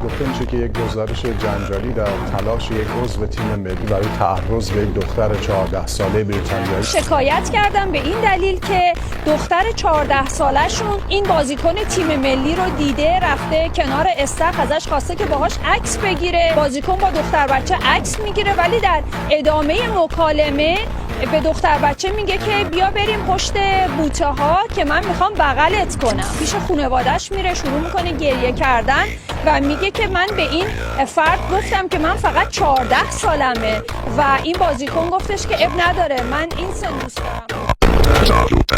گفته میشه که یک گزارش جنجالی در تلاش یک عضو تیم ملی برای تعرض به یک دختر 14 ساله بریتانیایی شکایت کردم به این دلیل که دختر 14 سالشون این بازیکن تیم ملی رو دیده، رفته کنار استخ ازش خواسته که باهاش عکس بگیره. بازیکن با دختر بچه عکس میگیره ولی در ادامه مکالمه به دختر بچه میگه که بیا بریم پشت بوته ها که من میخوام بغلت کنم. پیش خانواده‌اش میره، شروع میکنه گریه کردن و میگه که من به این فرد گفتم که من فقط 14 سالمه و این بازیکن گفتش که اب نداره، من این سن دوست دارم.